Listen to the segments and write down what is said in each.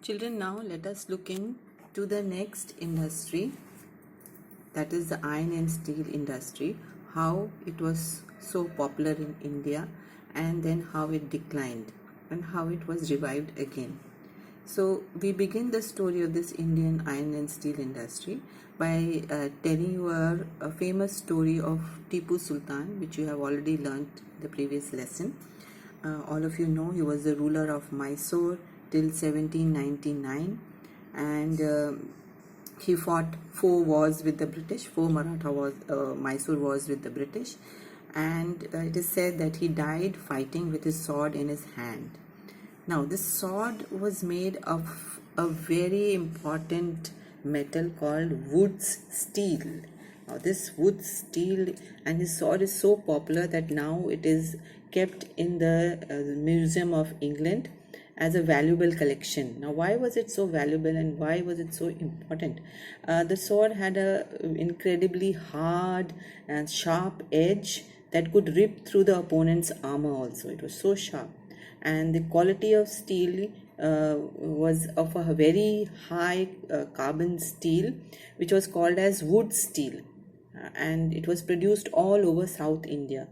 Children, now let us look into the next industry, that is the iron and steel industry, how it was so popular in India and then how it declined and how it was revived again. So we begin the story of this Indian iron and steel industry by telling you a famous story of Tipu Sultan, which you have already learnt the previous lesson. All of you know he was the ruler of Mysore till 1799, and he fought 4 wars with the British, 4 Mysore wars with the British, and it is said that he died fighting with his sword in his hand. Now, this sword was made of a very important metal called Wood's steel. Now, this Wood's steel and his sword is so popular that now it is kept in the Museum of England as a valuable collection. Now, why was it so valuable and why was it so important? The sword had a incredibly hard and sharp edge that could rip through the opponent's armor also. It was so sharp, and the quality of steel was of a very high carbon steel, which was called as wood steel, and it was produced all over South India.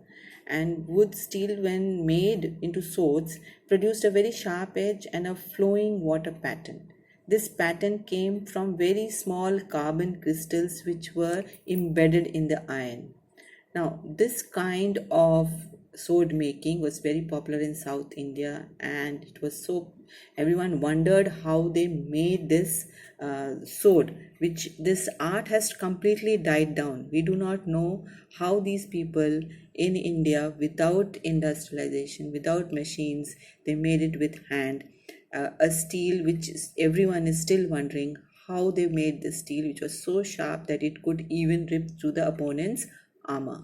And wood steel, when made into swords, produced a very sharp edge and a flowing water pattern. This pattern came from very small carbon crystals which were embedded in the iron. Now, this kind of sword making was very popular in South India, and it was so everyone wondered how they made this sword, which this art has completely died down. We do not know how these people in India, without industrialization, without machines, they made it with hand, a steel which everyone is still wondering how they made this steel, which was so sharp that it could even rip through the opponent's armor.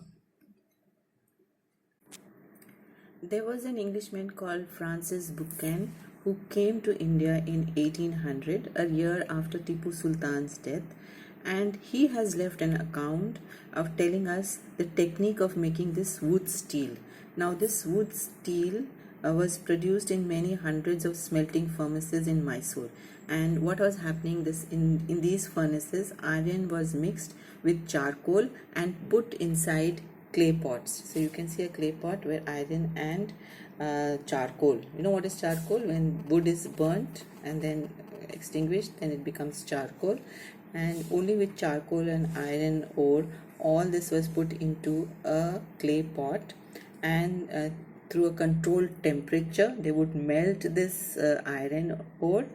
There was an Englishman called Francis Buchan who came to India in 1800, a year after Tipu Sultan's death, and he has left an account of telling us the technique of making this wood steel. Now, this wood steel was produced in many hundreds of smelting furnaces in Mysore, and what was happening this in these furnaces, iron was mixed with charcoal and put inside clay pots. So you can see a clay pot where iron and charcoal. You know what is charcoal? When wood is burnt and then extinguished, then it becomes charcoal. And only with charcoal and iron ore, all this was put into a clay pot, and through a controlled temperature, they would melt this iron ore,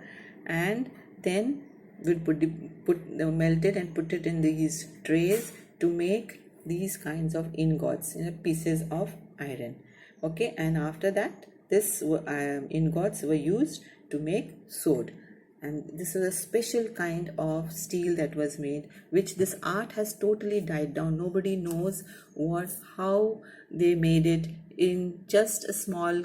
and then would melt it and put it in these trays to make these kinds of ingots, pieces of iron. Okay, and after that, this ingots were used to make sword. And this is a special kind of steel that was made, which this art has totally died down. Nobody knows how they made it in just a small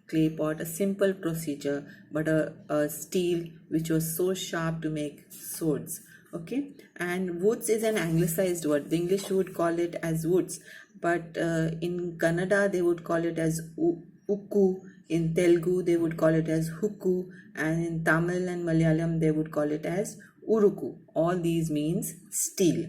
clay pot, a simple procedure, but a steel which was so sharp to make swords. Okay, and woods is an anglicized word. The English would call it as woods, but in Kannada they would call it as ukku. In Telugu they would call it as hukku, and in Tamil and Malayalam they would call it as uruku. All these means steel.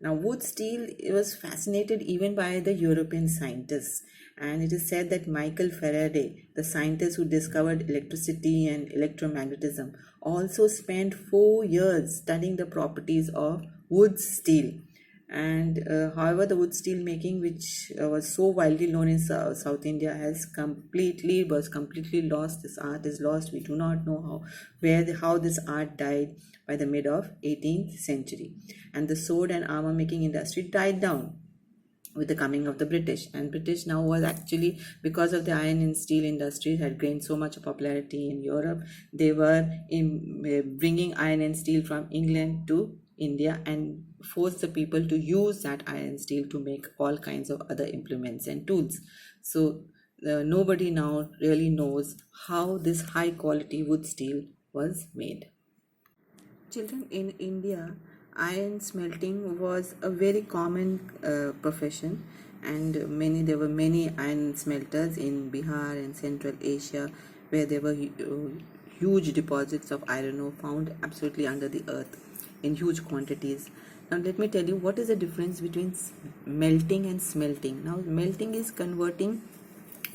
Now, wood steel was fascinated even by the European scientists, and it is said that Michael Faraday, the scientist who discovered electricity and electromagnetism, also spent 4 years studying the properties of wood steel. And however, the wood steel making, which was so widely known in South India, was completely lost. This art is lost. We do not know how this art died by the mid of 18th century, and the sword and armor making industry died down with the coming of the British. And British now was actually, because of the iron and steel industry had gained so much popularity in Europe, they were bringing iron and steel from England to India and forced the people to use that iron and steel to make all kinds of other implements and tools. So nobody now really knows how this high quality wood steel was made. Children, in India, iron smelting was a very common profession, and there were many iron smelters in Bihar and Central Asia, where there were huge deposits of iron ore found absolutely under the earth in huge quantities. Now let me tell you what is the difference between melting and smelting. Now melting is converting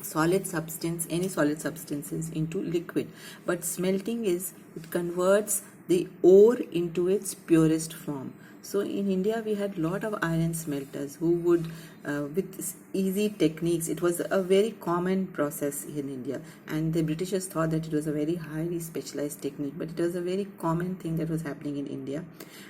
solid substance, any solid substances, into liquid, but smelting is, it converts the ore into its purest form. So in India we had lot of iron smelters who would with easy techniques, it was a very common process in India, and the Britishers thought that it was a very highly specialized technique, but it was a very common thing that was happening in India.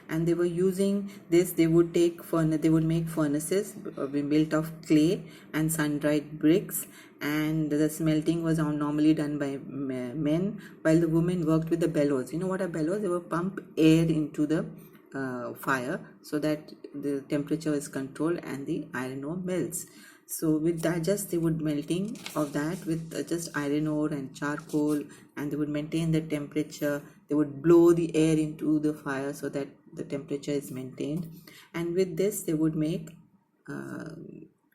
And they were using this, they would make furnaces built of clay and sun-dried bricks, and the smelting was normally done by men, while the women worked with the bellows. You know what are bellows? They would pump air into the fire so that the temperature is controlled and the iron ore melts. So with that, just they would melting of that with just iron ore and charcoal, and they would maintain the temperature. They would blow the air into the fire so that the temperature is maintained, and with this they would make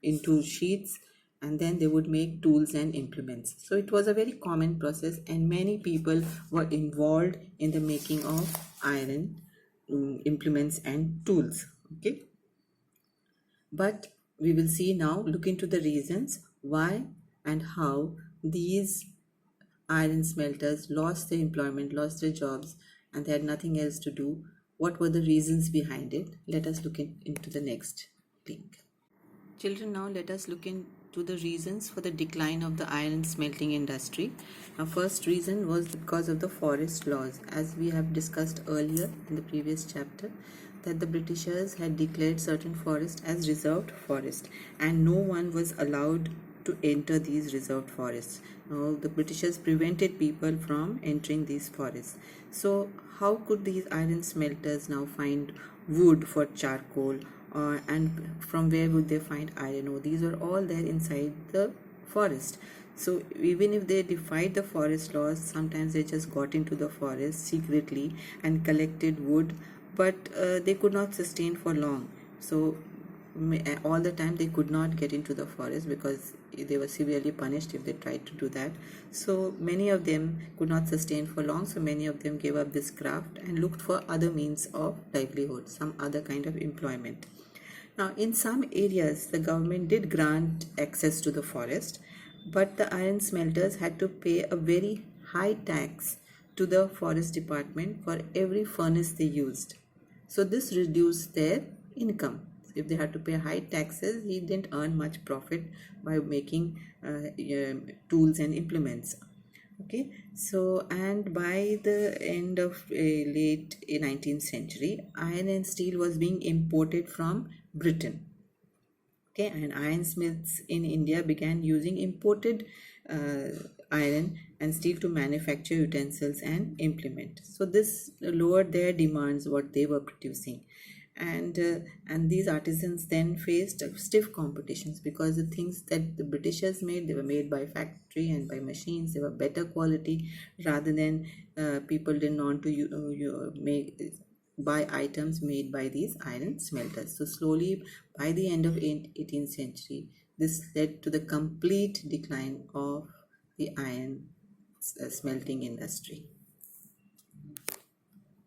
into sheets, and then they would make tools and implements. So it was a very common process, and many people were involved in the making of iron implements and tools. Okay, but we will see now, look into the reasons why and how these iron smelters lost their employment, lost their jobs, and they had nothing else to do. What were the reasons behind it? Let us look into the next link. Children, now let us look into the reasons for the decline of the iron smelting industry. Now, first reason was because of the forest laws. As we have discussed earlier in the previous chapter, that the Britishers had declared certain forests as reserved forest, and no one was allowed to enter these reserved forests. Now, the Britishers prevented people from entering these forests. So, how could these iron smelters now find wood for charcoal? And from where would they find iron ore? These are all there inside the forest. So even if they defied the forest laws, sometimes they just got into the forest secretly and collected wood, but they could not sustain for long. So all the time they could not get into the forest because they were severely punished if they tried to do that. So many of them could not sustain for long, so many of them gave up this craft and looked for other means of livelihood, some other kind of employment. Now in some areas the government did grant access to the forest, but the iron smelters had to pay a very high tax to the forest department for every furnace they used. So this reduced their income. If they had to pay high taxes, he didn't earn much profit by making tools and implements. Okay, so and by the end of late 19th century, iron and steel was being imported from Britain. Okay, and ironsmiths in India began using imported iron and steel to manufacture utensils and implement. So this lowered their demands, what they were producing, and these artisans then faced stiff competitions because the things that the Britishers made, they were made by factory and by machines. They were better quality, rather than people didn't want to make buy items made by these iron smelters. So slowly, by the end of 18th century, this led to the complete decline of the iron smelting industry.